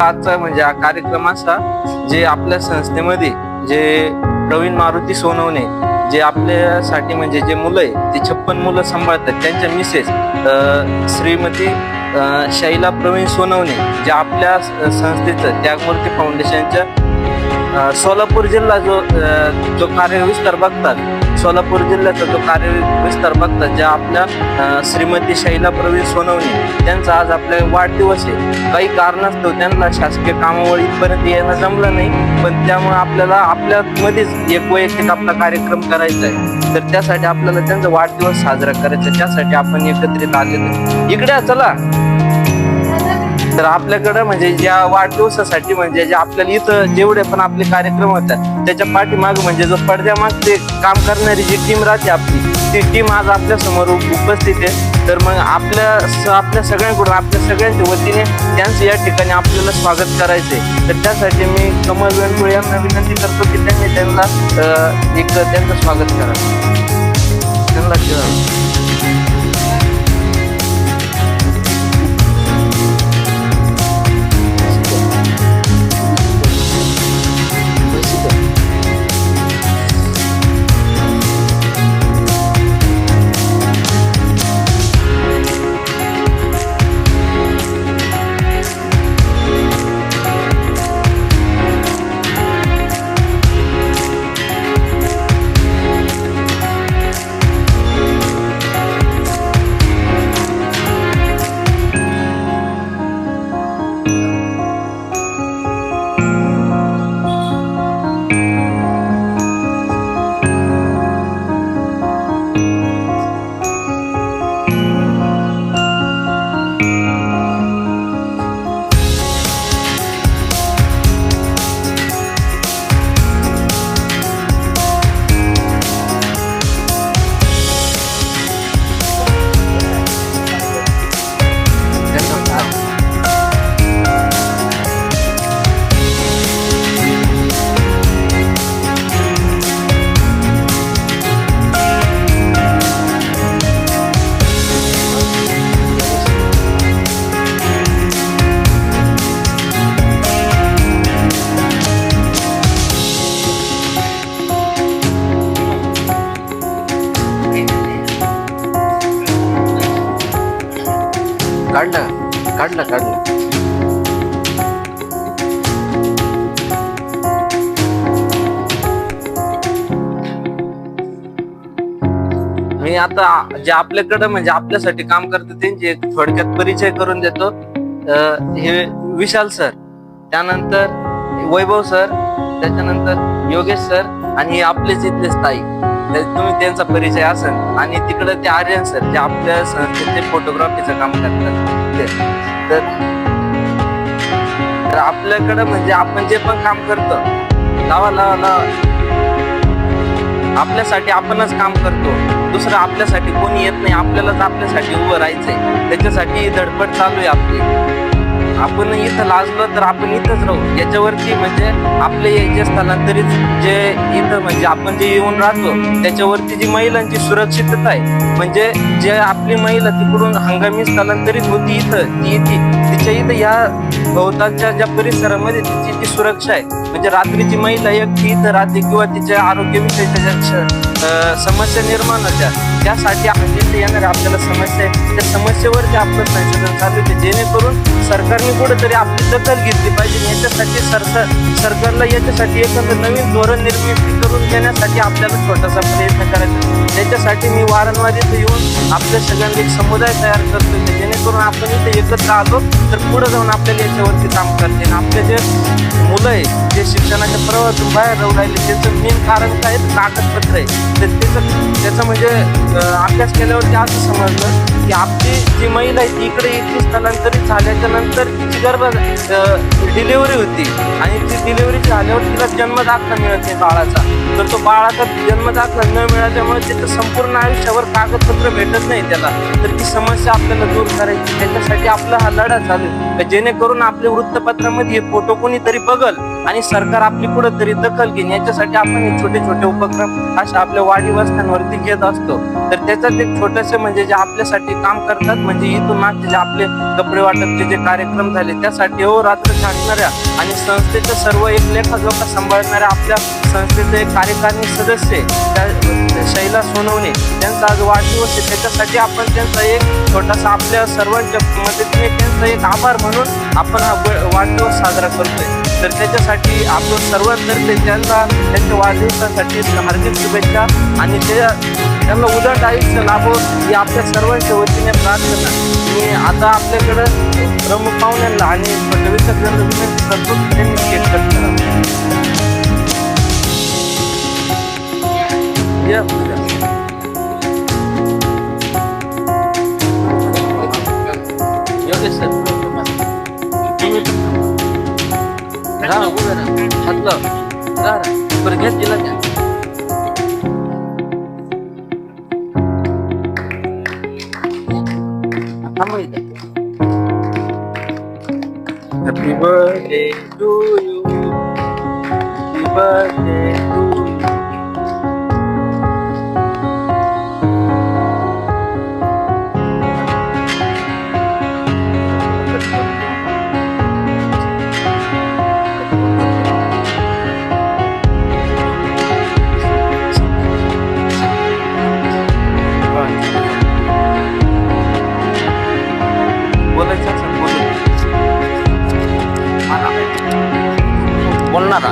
आजचा म्हणजे हा कार्यक्रम असा जे आपल्या संस्थेमध्ये जे प्रवीण मारुती सोनवणे जे आपल्यासाठी म्हणजे जे मुलं आहे ते 56 मुलं सांभाळतात त्यांच्या मिसेस श्रीमती शैला प्रवीण सोनवणे जे आपल्या संस्थेचं त्यागमूर्ती फाउंडेशनच्या सोलापूर जिल्हा जो कार्यविस्तार बघतात सोलापूर जिल्ह्याचा जो कार्यविस्तार बघतात ज्या आपल्या श्रीमती शैला प्रवीण सोनवणे त्यांचा आज आपल्या वाढदिवस आहे. काही कारणास्तव त्यांना शासकीय कामावळी इथपर्यंत येणं जमलं नाही, पण त्यामुळे आपल्याला आपल्यामध्येच एक वैयक्तिक आपला कार्यक्रम करायचा आहे. तर त्यासाठी आपल्याला त्यांचा वाढदिवस साजरा करायचा, त्यासाठी आपण एकत्रित आलेलो. इकडे चला. तर आपल्याकडं म्हणजे या वाढदिवसासाठी म्हणजे जे आपल्याला इथं जेवढे पण आपले कार्यक्रम होतात त्याच्या पाठीमाग म्हणजे जो पडद्यामाग ते काम करणारी जी टीम राहते आपली ती टीम आज आपल्या समोर उपस्थित आहे. तर मग आपल्या सगळ्यांकडून आपल्या सगळ्यांच्या वतीने त्यांचं या ठिकाणी आपल्याला स्वागत करायचंय. तर त्यासाठी मी कमल वेणपुळे यांना विनंती करतो की त्यांनी त्यांचं स्वागत करावं. त्यांना काढलं. मी आता जे आपल्याकडं म्हणजे आपल्यासाठी काम करतात त्यांची एक थोडक्यात परिचय करून देतो. हे विशाल सर, त्यानंतर वैभव सर, त्याच्यानंतर योगेश सर आणि आपलेच इथले स्थायिक. तुम्ही त्यांचा परिचय असेल. आणि तिकडे ते आर्यन सर जे आपल्या संस्थेचे फोटोग्राफीचं काम करतात. तर आपल्याकडं म्हणजे आपण जे पण काम करतो लावा आपल्यासाठी आपणच काम करतो. दुसरं आपल्यासाठी कोणी येत नाही, आपल्यालाच आपल्यासाठी उभं राहायचंय. त्याच्यासाठी धडपड चालू आहे आपली. आपण इथं लाजलो तर आपण इथंच राहू. याच्यावरती म्हणजे आपले यायचे स्थलांतरित जे इथं म्हणजे आपण जे येऊन राहतो त्याच्यावरती जी महिलांची सुरक्षितता आहे म्हणजे जे आपली महिला तिकडून हंगामी स्थलांतरित होती इथं तिच्या इथं या भोवतालच्या ज्या परिसरामध्ये तिची जी सुरक्षा आहे म्हणजे रात्रीची महिला एकटी इथं राहते किंवा तिच्या आरोग्यविषयीच्या समस्या निर्माण होत्या त्यासाठी म्हणजे येणाऱ्या आपल्याला समस्या आहे त्या समस्येवरती आपलं संशोधन चालू आहे जेणेकरून सरकारने कुठेतरी आपली दखल घेतली पाहिजे. याच्यासाठी सरकारला याच्यासाठी एखादं नवीन धोरण निर्मिती करून देण्यासाठी आपल्याला छोटासा प्रयत्न करायचा. त्याच्यासाठी मी वारंवार इथे येऊन आपल्या सगळ्यांना एक समुदाय तयार करतो जेणेकरून आपण इथे एकत्र आलो तर पुढे जाऊन आपल्याला याच्यावरती काम करते. आपले जे मुलं आहे जे शिक्षणाच्या प्रवाहातून बाहेर राहू राहिले त्याचं मेन कारण काय कागदपत्र आहे. तर त्याचं म्हणजे अभ्यास केल्यावरती असं समजलं की आपली जी महिला आहे ती इकडे इतकी स्थलांतरित झाल्याच्या नंतर तिची डिलिव्हरी होती आणि ती डिलिव्हरी झाल्यावर तिला जन्मदाखला मिळत नाही बाळाचा. तर तो बाळाचा जन्मदाखला न मिळाल्यामुळे त्याचं संपूर्ण आयुष्यावर कागदपत्र भेटत नाही त्याला. तर ती समस्या आपल्याला दूर करायची करायची, त्याच्यासाठी आपला हा लढा चालू आहे. जेणेकरून आपल्या वृत्तपत्रामध्ये हे फोटो कोणीतरी बघल आणि सरकार आपली कुठंतरी दखल घेईन, याच्यासाठी आपण हे छोटे छोटे उपक्रम अशा आपल्या वाडी वस्त्यांवरती घेत असतो. तर त्याच्यात एक छोटस म्हणजे जे आपल्यासाठी काम करतात, म्हणजे इथून मागचे जे आपले कपडे वाटपचे जे कार्यक्रम झाले त्यासाठी रात्र झाडणाऱ्या आणि संस्थेचे सर्व एक लेखाजोखा सांभाळणाऱ्या आपल्या संस्थेचे एक कार्यकारिणी सदस्य शैला सोनवणे त्यांचा आज वाढदिवस आहे. त्याच्यासाठी आपण त्यांचा एक छोटासा आपल्या सर्वांच्या मदतीने त्यांचा एक आभार म्हणून आपण हा वाढदिवस साजरा करतोय. तर त्याच्यासाठी आपण सर्वांतर्फे त्यांच्या वाढदिवसासाठी हार्दिक शुभेच्छा आणि त्यांना उदंड आयुष्य लाभो ही आपल्या सर्वांच्या वतीने प्रार्थना. मी आता आपल्याकडं प्रमुख पाहुण्यांना आणि विसर्जनाला विनंती करतो त्यांनी केक कट करावं. योगेश सर राहा उभे राहा हातलं राहा बरं घेत दिला का Happy birthday to you, happy birthday to you. बोलणारा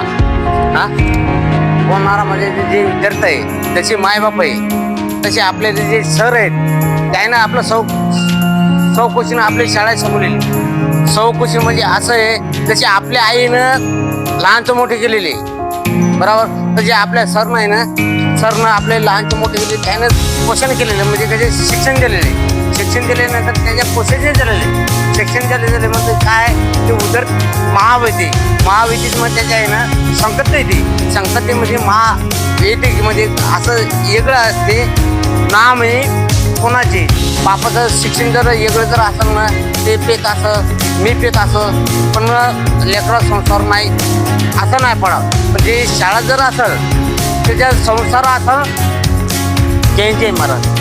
बोलणारा म्हणजे जे विद्यार्थी आहे त्याचे मायबाप आहे, तसे आपले जे सर आहेत त्याने आपलं चौकशीनं आपली शाळा समोरली. चौकशी म्हणजे असं आहे जसे आपल्या आईनं लहानचं मोठे केलेले बरोबर, तर जे आपल्या सरनं आहे ना सरनं आपले लहानचे मोठे केले त्यानं पोषण केलेलं म्हणजे त्याचे शिक्षण दिलेले. शिक्षण दिल्यानंतर त्याच्या पोषणही झालेले. शिक्षण झाले म्हणजे काय ते उदर महाविद्यामध्ये त्याच्या आहे ना संकट येते. संकटेमध्ये येते म्हणजे असं वेगळं असते नाम आहे कोणाचे बापाचं शिक्षण जर वेगळं जर असेल ना ते पेक असं मी पेक असं पण लेकरा संसार नाही असं नाही पडत. म्हणजे शाळा जर असेल त्याच्या संसार असेल जय महाराज.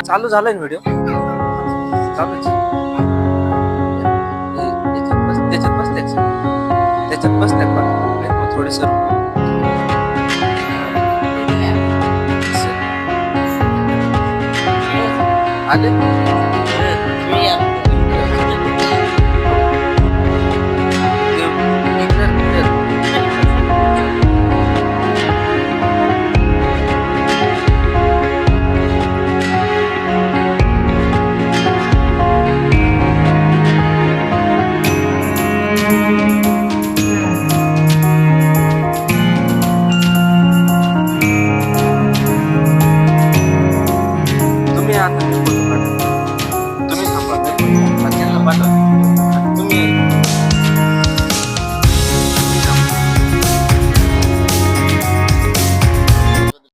चालू झालाय ना व्हिडिओ चालूच. त्याच्यात बसत्या पण थोडेस आले आता